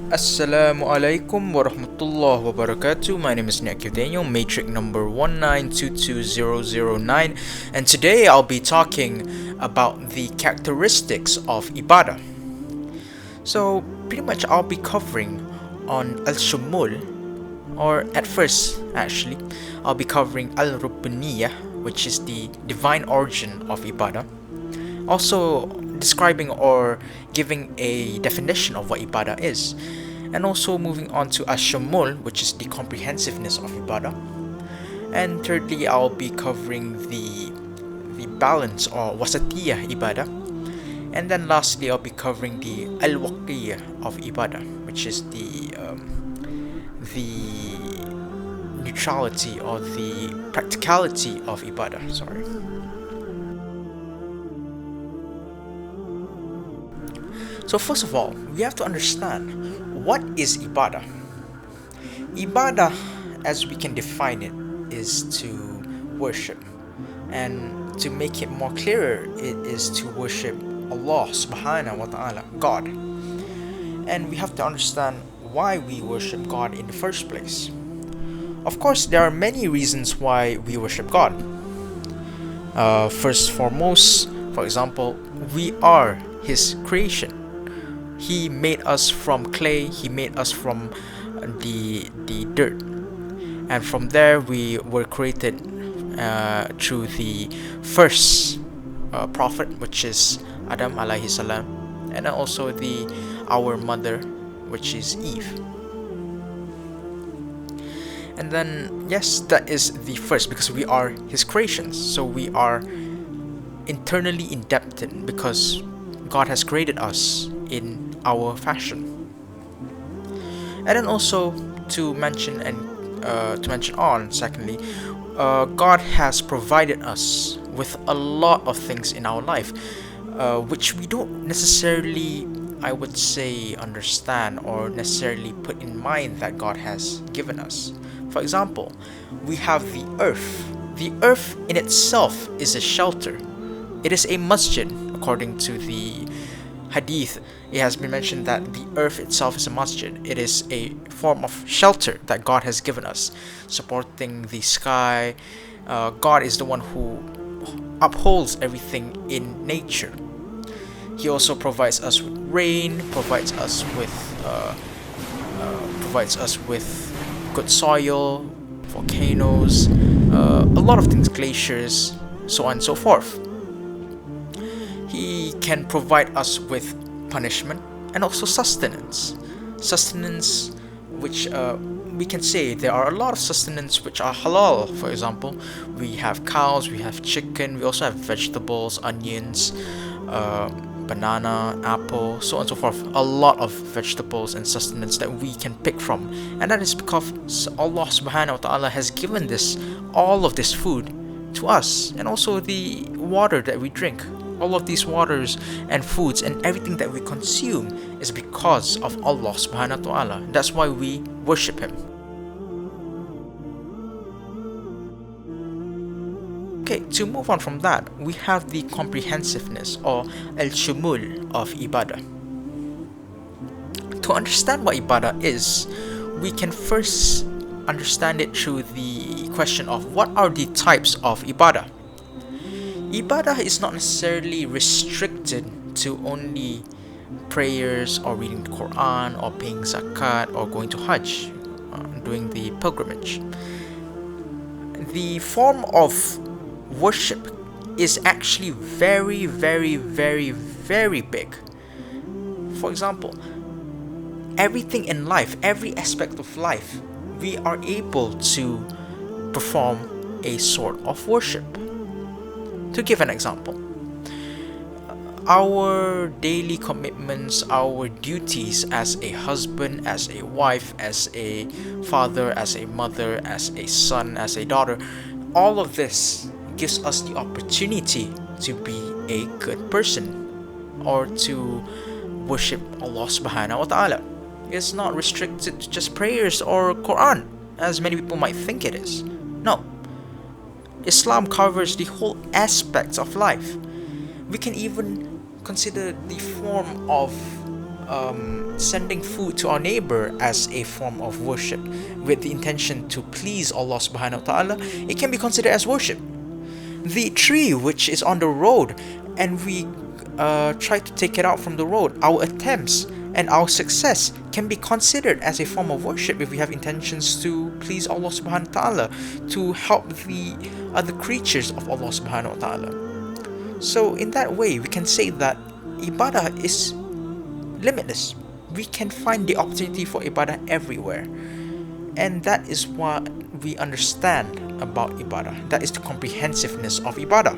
Assalamu alaikum warahmatullahi wabarakatuh. My name is Nick Daniel, matrix number 1922009, and today I'll be talking about the characteristics of Ibadah. So, pretty much I'll be covering on Al-Shumul, or at first, actually, I'll be covering Al-Rubbaniyah, which is the divine origin of Ibadah. Also, describing or giving a definition of what Ibadah is, and also moving on to Ash-Shumul, which is the comprehensiveness of Ibadah. And thirdly, I'll be covering the balance or wasatiyah Ibadah. And then lastly, I'll be covering the al-waqiyah of Ibadah, which is the neutrality or the practicality of Ibadah. Sorry. So first of all, we have to understand what is Ibadah. Ibadah, as we can define it, is to worship. And to make it more clearer, it is to worship Allah subhanahu wa ta'ala, God. And we have to understand why we worship God in the first place. Of course, there are many reasons why we worship God. First foremost, for example, we are His creation. He made us from clay, He made us from the dirt. And from there we were created through the first prophet, which is Adam alayhi salam, and also our mother, which is Eve. And then yes, that is the first, because we are His creations, so we are internally indebted because God has created us in our fashion. And then also to mention on, secondly, God has provided us with a lot of things in our life, which we don't necessarily, I would say, understand or necessarily put in mind that God has given us. For example, we have the earth. The earth in itself is a shelter. It is a masjid, according to the hadith. It has been mentioned that the earth itself is a masjid. It is a form of shelter that God has given us, supporting the sky. God is the one who upholds everything in nature. He also provides us with rain, provides us with good soil, volcanoes, a lot of things, glaciers, so on and so forth. He can provide us with punishment and also sustenance. Sustenance, which we can say there are a lot of sustenance which are halal. For example, we have cows, we have chicken, we also have vegetables, onions, banana, apple, so on and so forth. A lot of vegetables and sustenance that we can pick from, and that is because Allah subhanahu wa ta'ala has given all of this food to us, and also the water that we drink. All of these waters and foods and everything that we consume is because of Allah subhanahu wa ta'ala. That's why we worship Him. Okay, to move on from that, we have the comprehensiveness or al-shumul of Ibadah. To understand what Ibadah is, we can first understand it through the question of what are the types of Ibadah. Ibadah is not necessarily restricted to only prayers or reading the Quran or paying zakat or going to Hajj, doing the pilgrimage. The form of worship is actually very, very, very, very big. For example, everything in life, every aspect of life, we are able to perform a sort of worship. To give an example, our daily commitments, our duties as a husband, as a wife, as a father, as a mother, as a son, as a daughter, all of this gives us the opportunity to be a good person or to worship Allah subhanahu wa ta'ala. It's not restricted to just prayers or Quran, as many people might think it is. No. Islam covers the whole aspects of life. We can even consider the form of sending food to our neighbor as a form of worship with the intention to please Allah subhanahu wa ta'ala, it can be considered as worship. The tree which is on the road and we try to take it out from the road, our attempts and our success can be considered as a form of worship if we have intentions to please Allah subhanahu wa ta'ala, to help the other creatures of Allah subhanahu wa ta'ala. So in that way we can say that ibadah is limitless. We can find the opportunity for ibadah everywhere, and that is what we understand about ibadah. That is the comprehensiveness of ibadah.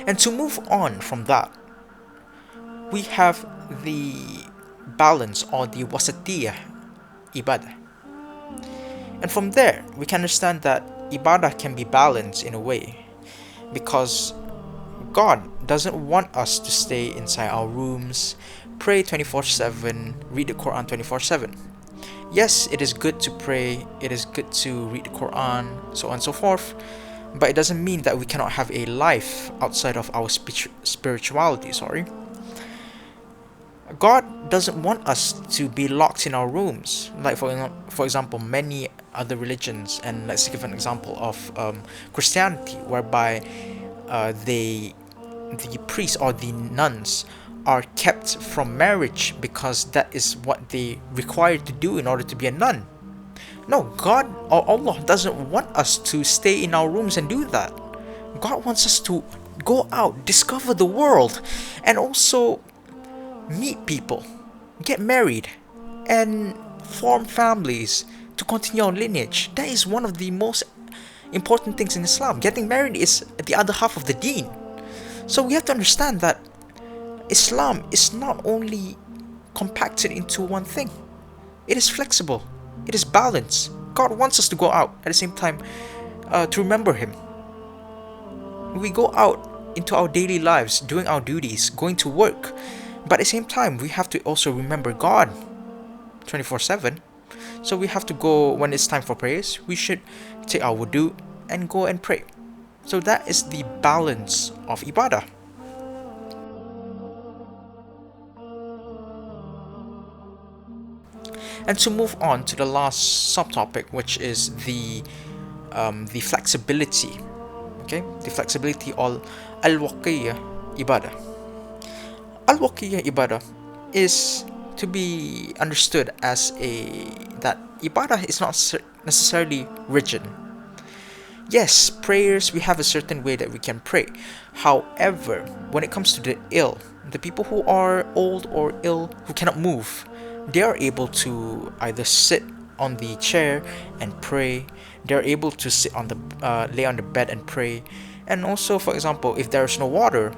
And to move on from that, we have the balance or the wasatiyah ibadah. And from there, we can understand that ibadah can be balanced in a way, because God doesn't want us to stay inside our rooms, pray 24/7, read the Quran 24/7. Yes, it is good to pray, it is good to read the Quran, so on and so forth, but it doesn't mean that we cannot have a life outside of our spirituality. God doesn't want us to be locked in our rooms. Like for example, many other religions, and let's give an example of Christianity, whereby the priests or the nuns are kept from marriage because that is what they require to do in order to be a nun. No, God or Allah doesn't want us to stay in our rooms and do that. God wants us to go out, discover the world, and also meet people, get married, and form families to continue our lineage. That is one of the most important things in Islam. Getting married is the other half of the deen. So we have to understand that Islam is not only compacted into one thing. It is flexible. It is balanced. God wants us to go out at the same time to remember Him. We go out into our daily lives, doing our duties, going to work, but at the same time we have to also remember God 24/7. So we have to go, when it's time for prayers, we should take our wudu and go and pray. So that is the balance of ibadah. And to move on to the last subtopic, which is the flexibility. Okay, the flexibility or al-waqiyya ibadah. Al-waqiyya ibadah is to be understood as that ibadah is not necessarily rigid. Yes, prayers, we have a certain way that we can pray. However, when it comes to the ill, the people who are old or ill, who cannot move, they are able to either sit on the chair and pray. They're able to sit on the lay on the bed and pray. And also, for example, if there is no water,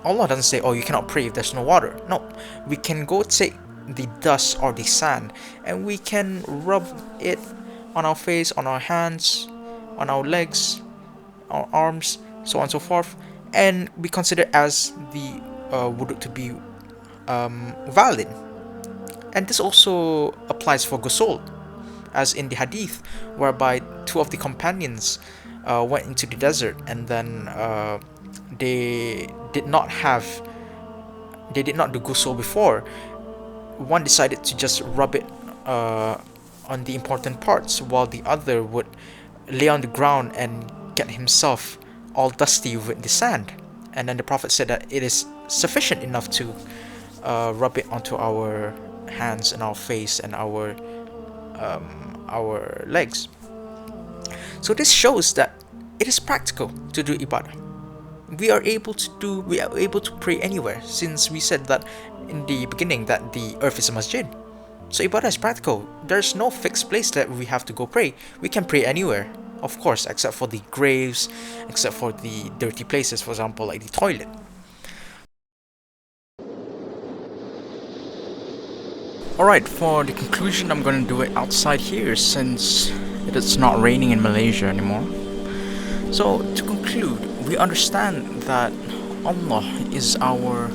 Allah doesn't say, oh, you cannot pray if there's no water. No, we can go take the dust or the sand and we can rub it on our face, on our hands, on our legs, our arms, so on and so forth, and be considered as the wudu to be valid. And this also applies for ghusl, as in the hadith, whereby two of the companions went into the desert, and then they did not do ghusl before. One decided to just rub it on the important parts, while the other would lay on the ground and get himself all dusty with the sand. And then the Prophet said that it is sufficient enough to rub it onto our hands and our face and our legs. So this shows that it is practical to do ibadah. We are able to pray anywhere, since we said that in the beginning that the earth is a masjid. So ibadah is practical. There's no fixed place that we have to go pray. We can pray anywhere, of course, except for the graves, except for the dirty places, for example, like the toilet. Alright, for the conclusion, I'm gonna do it outside here since it is not raining in Malaysia anymore. So, to conclude, we understand that Allah is our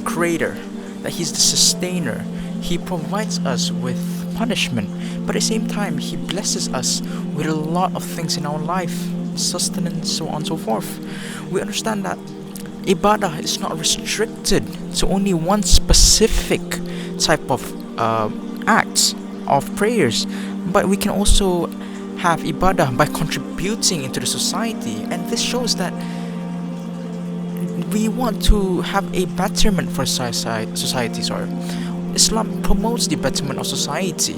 creator, that He's the sustainer. He provides us with punishment, but at the same time, He blesses us with a lot of things in our life, sustenance, so on and so forth. We understand that Ibadah is not restricted to only one specific type of acts of prayers, but we can also have ibadah by contributing into the society. And this shows that we want to have a betterment for society. Islam promotes the betterment of society,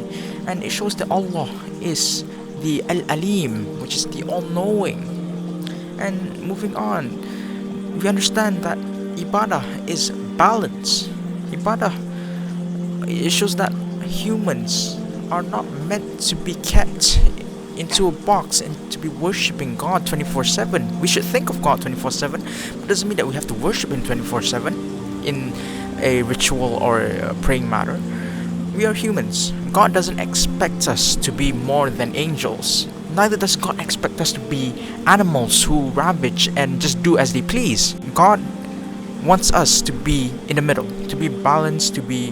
and it shows that Allah is the Al-Alim, which is the all-knowing. And moving on, we understand that ibadah is balance. Ibadah, it shows that humans are not meant to be kept into a box and to be worshipping God 24/7. We should think of God 24/7, but it doesn't mean that we have to worship Him 24/7 in a ritual or a praying matter. We are humans. God doesn't expect us to be more than angels. Neither does God expect us to be animals who ravage and just do as they please. God wants us to be in the middle, to be balanced, to be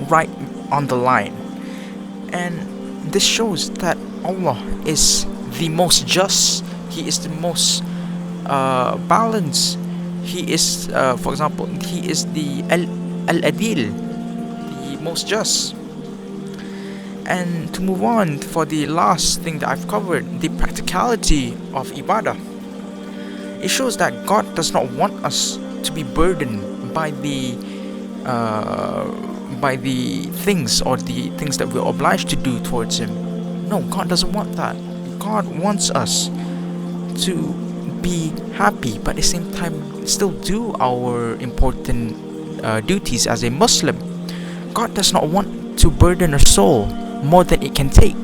right on the line. And this shows that Allah is the most just. He is the most balanced. He is, for example, He is the Al-Adil, the most just. And to move on for the last thing that I've covered, the practicality of ibadah. It shows that God does not want us to be burdened by the things or the things that we're obliged to do towards Him. No, God doesn't want that. God wants us to be happy, but at the same time still do our important duties as a Muslim. God does not want to burden our soul more than it can take.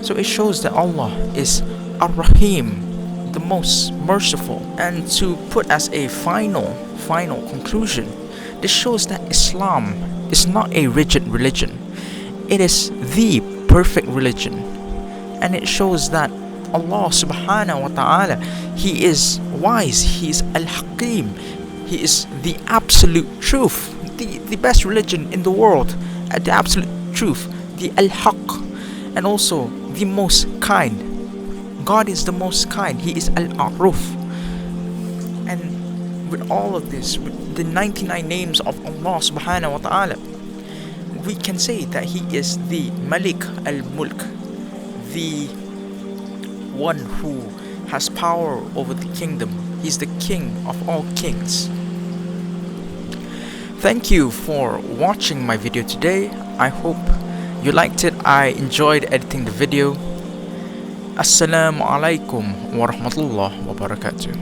So it shows that Allah is Ar-Rahim, the most merciful. And to put as a final conclusion, this shows that Islam is not a rigid religion. It is the perfect religion. And it shows that Allah subhanahu wa ta'ala, He is wise, He is Al-Hakim, He is the absolute truth, the best religion in the world, the absolute truth, the Al-Haq, and also the most kind. God is the most kind. He is Al-Aruf. And with all of this, with the 99 names of Allah subhanahu wa ta'ala, we can say that He is the Malik al-Mulk, the one who has power over the kingdom. He's the king of all kings. Thank you for watching my video today. I hope you liked it. I enjoyed editing the video. Assalamu alaikum wa rahmatullah wa barakatuh.